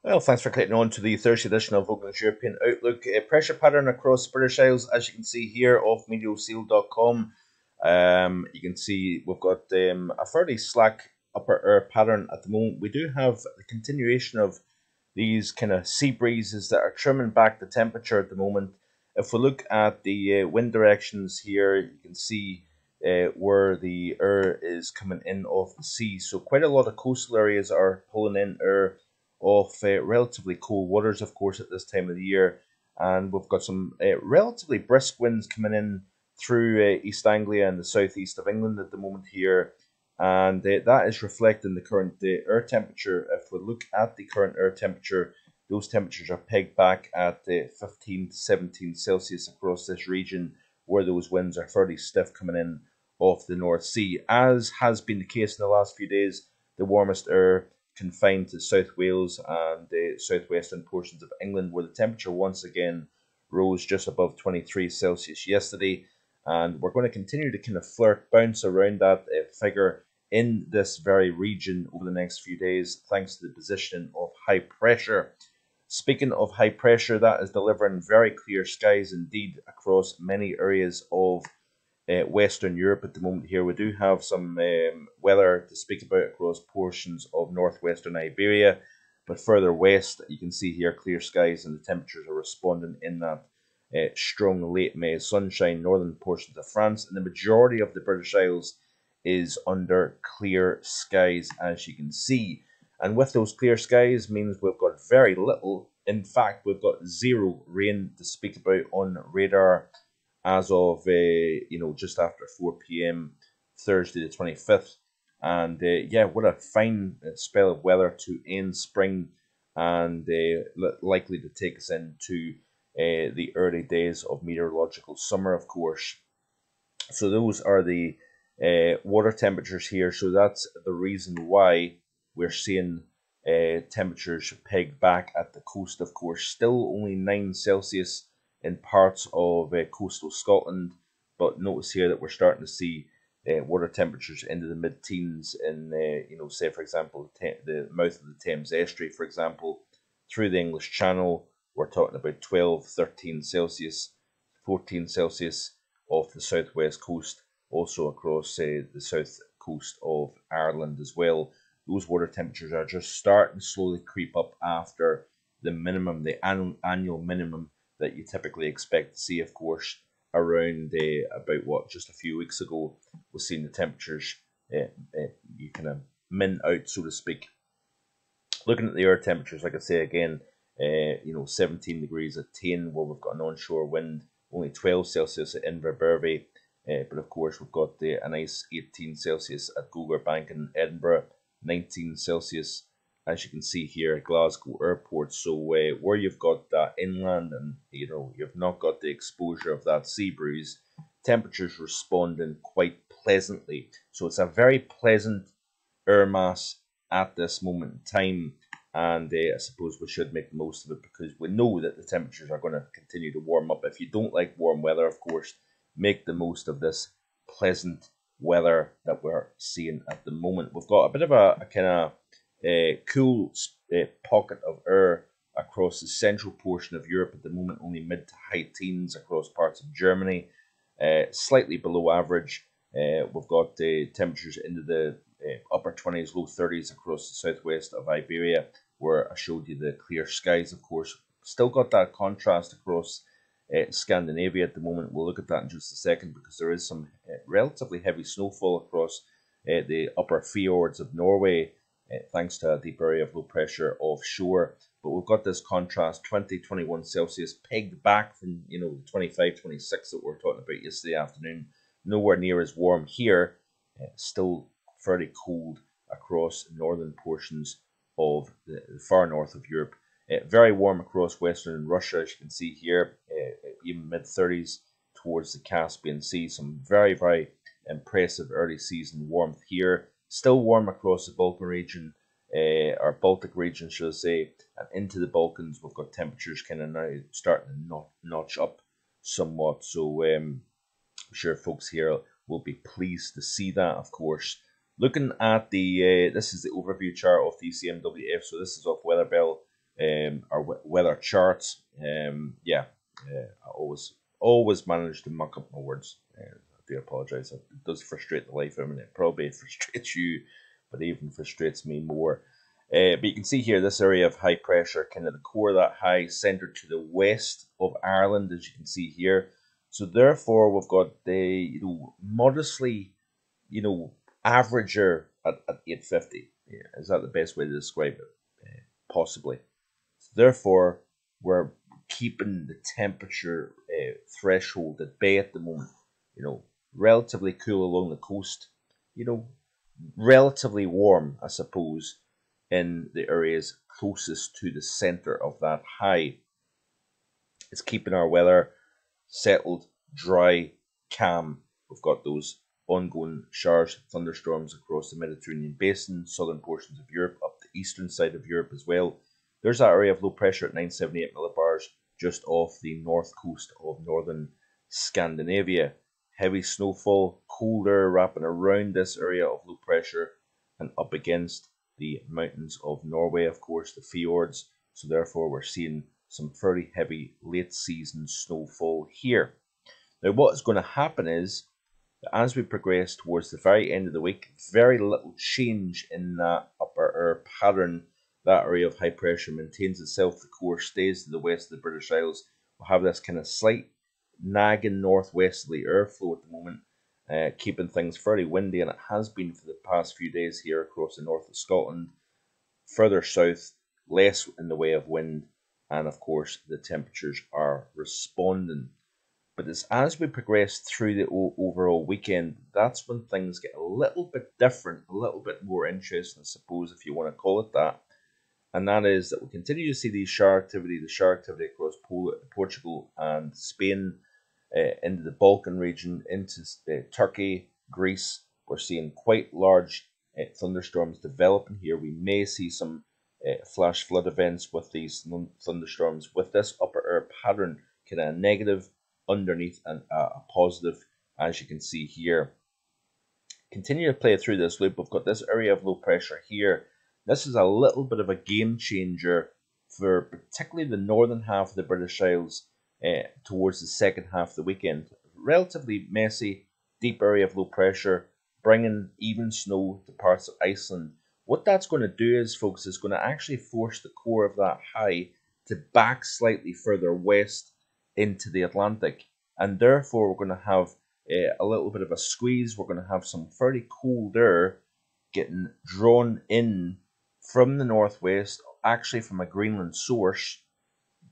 Well, thanks for clicking on to the Thursday edition of Ogden's European Outlook. Pressure pattern across British Isles, as you can see here off meteoseal.com. You can see we've got a fairly slack upper air pattern at the moment. We do have the continuation of these kind of sea breezes that are trimming back the temperature at the moment. If we look at the wind directions here, you can see where the air is coming in off the sea. So quite a lot of coastal areas are pulling in air off relatively cold waters, of course, at this time of the year. And we've got some relatively brisk winds coming in through East Anglia and the southeast of England at the moment here. And that is reflecting the current air temperature. If we look at the current air temperature, those temperatures are pegged back at 15 to 17 Celsius across this region, where those winds are fairly stiff coming in off the North Sea. As has been the case in the last few days, the warmest air confined to South Wales and the southwestern portions of England, where the temperature once again rose just above 23 Celsius yesterday. And we're going to continue to kind of bounce around that figure in this very region over the next few days, thanks to the position of high pressure. Speaking of high pressure, that is delivering very clear skies indeed across many areas of Western Europe at the moment here. We do have some weather to speak about across portions of northwestern Iberia, but further west, you can see here clear skies and the temperatures are responding in that strong late May sunshine. Northern portions of France and the majority of the British Isles is under clear skies, as you can see. And with those clear skies means we've got very little. In fact, we've got zero rain to speak about on radar as of just after 4 p.m. Thursday the 25th. And yeah, what a fine spell of weather to end spring and likely to take us into the early days of meteorological summer, of course. So those are the water temperatures here. So that's the reason why we're seeing temperatures pegged back at the coast, of course. Still only 9 Celsius in parts of coastal Scotland, but notice here that we're starting to see water temperatures into the mid-teens in, say for example, the mouth of the Thames estuary, for example, through the English Channel. We're talking about 12, 13 Celsius, 14 Celsius off the southwest coast, also across the south coast of Ireland as well. Those water temperatures are just starting to slowly creep up after the minimum, the annual minimum that you typically expect to see, of course, around about just a few weeks ago, we've seen the temperatures you kind of min out, so to speak. Looking at the air temperatures, like I say again, 17 degrees at Tain, where we've got an onshore wind, only 12 Celsius at Inverbervie, but of course we've got a nice 18 Celsius at Gogar Bank in Edinburgh, 19 Celsius, as you can see here at Glasgow Airport. So where you've got that inland and you've not got the exposure of that sea breeze, temperatures responding quite pleasantly. So it's a very pleasant air mass at this moment in time, and I suppose we should make the most of it because we know that the temperatures are going to continue to warm up. If you don't like warm weather, of course, make the most of this pleasant weather that we're seeing at the moment. We've got a bit of a kind of cool pocket of air across the central portion of Europe at the moment, only mid to high teens across parts of Germany, slightly below average. We've got temperatures into the upper 20s, low 30s across the southwest of Iberia, where I showed you the clear skies, of course. Still got that contrast across Scandinavia at the moment. We'll look at that in just a second because there is some relatively heavy snowfall across the upper fjords of Norway, thanks to a deep area of low pressure offshore. But we've got this contrast, 20, 21 Celsius, pegged back from, the 25, 26 that we were talking about yesterday afternoon. Nowhere near as warm here, still fairly cold across northern portions of the far north of Europe. Very warm across western Russia, as you can see here, even mid-30s towards the Caspian Sea. Some very, very impressive early season warmth here. Still warm across the Balkan region, or Baltic region, should I say, and into the Balkans. We've got temperatures kind of now starting to notch up somewhat. So I'm sure folks here will be pleased to see that, of course. Looking at the, this is the overview chart of the ECMWF. So this is off Weatherbell our weather charts. Yeah, I always manage to muck up my words. I do apologise. It does frustrate the life of me. It probably frustrates you, but even frustrates me more. But you can see here this area of high pressure, kind of the core of that high, centred to the west of Ireland, as you can see here. So therefore, we've got the modestly, averager at 850. Yeah, is that the best way to describe it? Possibly. Therefore, we're keeping the temperature threshold at bay at the moment. Relatively cool along the coast. Relatively warm, I suppose, in the areas closest to the center of that high. It's keeping our weather settled, dry, calm. We've got those ongoing showers, thunderstorms across the Mediterranean basin, southern portions of Europe, up the eastern side of Europe as well. There's that area of low pressure at 978 millibars just off the north coast of northern Scandinavia. Heavy snowfall, cold air wrapping around this area of low pressure and up against the mountains of Norway, of course, the fjords. So therefore, we're seeing some fairly heavy late season snowfall here. Now, what is going to happen is that as we progress towards the very end of the week, very little change in that upper air pattern. That area of high pressure maintains itself. The core stays to the west of the British Isles. We'll have this kind of slight nagging northwesterly airflow at the moment, keeping things fairly windy, and it has been for the past few days here across the north of Scotland. Further south, less in the way of wind, and of course the temperatures are responding. But as we progress through the overall weekend, that's when things get a little bit different, a little bit more interesting, I suppose, if you want to call it that. And that is that we continue to see the shower activity across Portugal and Spain, into the Balkan region, into Turkey, Greece. We're seeing quite large thunderstorms developing here. We may see some flash flood events with these thunderstorms, with this upper air pattern, kind of negative underneath and a positive, as you can see here. Continue to play through this loop. We've got this area of low pressure here. This is a little bit of a game changer for particularly the northern half of the British Isles towards the second half of the weekend. Relatively messy, deep area of low pressure, bringing even snow to parts of Iceland. What that's going to do is, folks, is going to actually force the core of that high to back slightly further west into the Atlantic. And therefore, we're going to have a little bit of a squeeze. We're going to have some fairly cold air getting drawn in from the northwest, actually from a Greenland source,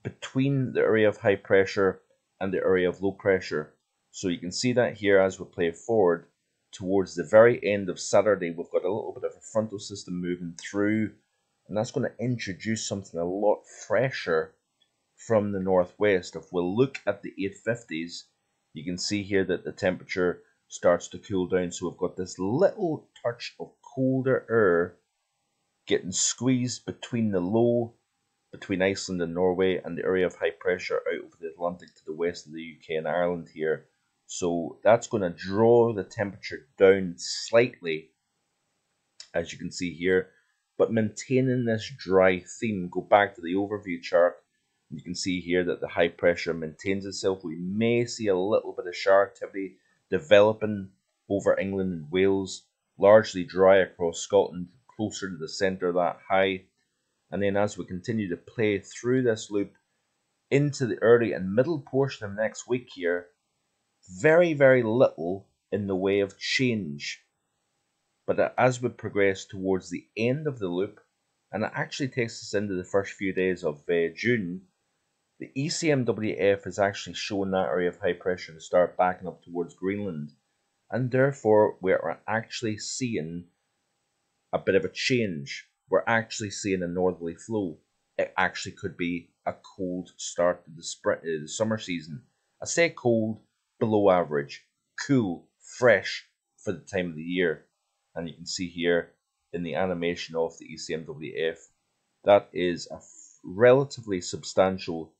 between the area of high pressure and the area of low pressure. So you can see that here as we play forward towards the very end of Saturday. We've got a little bit of a frontal system moving through, and that's going to introduce something a lot fresher from the northwest. If we'll look at the 850s, you can see here that the temperature starts to cool down. So we've got this little touch of colder air getting squeezed between the low, between Iceland and Norway, and the area of high pressure out over the Atlantic to the west of the UK and Ireland here. So that's going to draw the temperature down slightly, as you can see here, but maintaining this dry theme. Go back to the overview chart. You can see here that the high pressure maintains itself. We may see a little bit of shower activity developing over England and Wales, largely dry across Scotland, closer to the centre of that high. And then as we continue to play through this loop into the early and middle portion of next week here, very, very little in the way of change. But as we progress towards the end of the loop, and it actually takes us into the first few days of June, the ECMWF is actually showing that area of high pressure to start backing up towards Greenland. And therefore, we're actually seeing a bit of a change. We're actually seeing a northerly flow. It actually could be a cold start to the summer season. I say cold, below average, cool, fresh for the time of the year. And you can see here in the animation of the ECMWF, that is a relatively substantial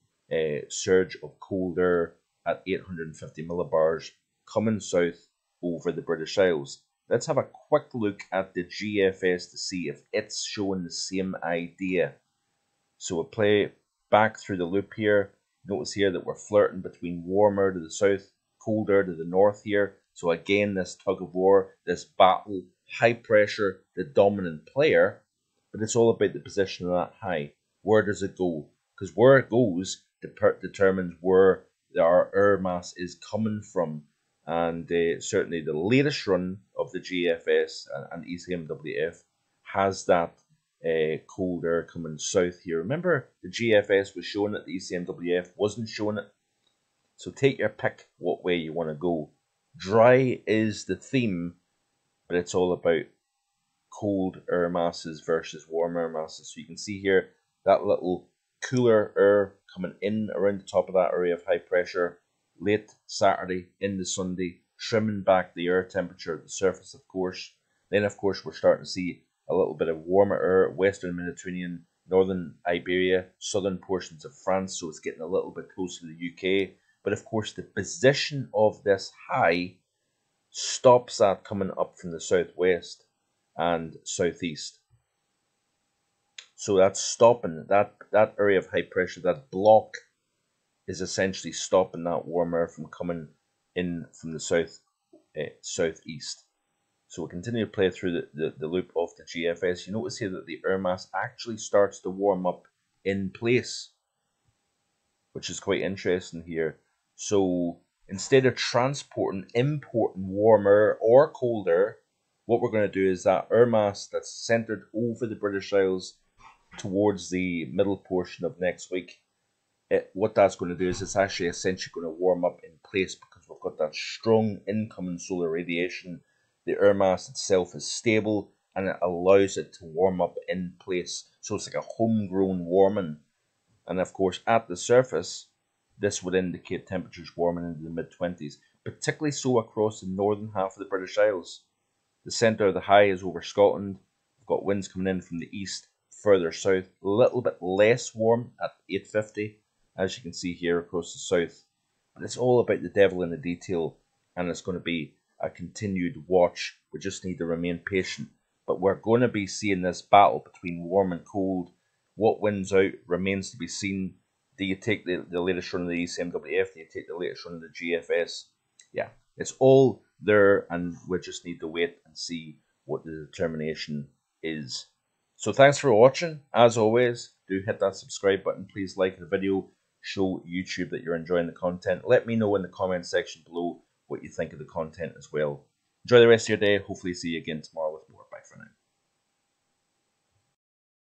surge of cold air at 850 millibars coming south over the British Isles. Let's have a quick look at the GFS to see if it's showing the same idea. So we'll play back through the loop here. Notice here that we're flirting between warmer to the south, colder to the north here. So again, this tug of war, this battle, high pressure, the dominant player, but it's all about the position of that high. Where does it go? Because where it goes determines where our air mass is coming from. And certainly the latest run of the GFS and ECMWF has that cold air coming south here. Remember, the GFS was showing it, the ECMWF wasn't showing it. So take your pick what way you want to go. Dry is the theme, but it's all about cold air masses versus warm air masses. So you can see here that little cooler air coming in around the top of that area of high pressure late Saturday into Sunday, trimming back the air temperature at the surface, of course. Then, of course, we're starting to see a little bit of warmer air, western Mediterranean, northern Iberia, southern portions of France, so it's getting a little bit closer to the UK. But, of course, the position of this high stops that coming up from the southwest and southeast. So that's stopping that area of high pressure, that block is essentially stopping that warm air from coming in from the southeast. So we'll continue to play through the loop of the GFS. You notice here that the air mass actually starts to warm up in place, which is quite interesting here. So instead of importing warmer or colder, what we're going to do is that air mass that's centered over the British Isles towards the middle portion of next week, what that's going to do is it's actually essentially going to warm up in place because we've got that strong incoming solar radiation. The air mass itself is stable and it allows it to warm up in place. So it's like a homegrown warming. And of course, at the surface, this would indicate temperatures warming into the mid-20s, particularly so across the northern half of the British Isles. The centre of the high is over Scotland. We've got winds coming in from the east, further south, a little bit less warm at 850, as you can see here across the south. But it's all about the devil in the detail, and it's going to be a continued watch. We just need to remain patient. But we're going to be seeing this battle between warm and cold. What wins out remains to be seen. Do you take the latest run of the ECMWF? Do you take the latest run of the GFS? Yeah, it's all there, and we just need to wait and see what the determination is. So thanks for watching. As always, do hit that subscribe button. Please like the video. Show YouTube that you're enjoying the content. Let me know in the comment section below what you think of the content as well. Enjoy the rest of your day. Hopefully see you again tomorrow with more. Bye for now.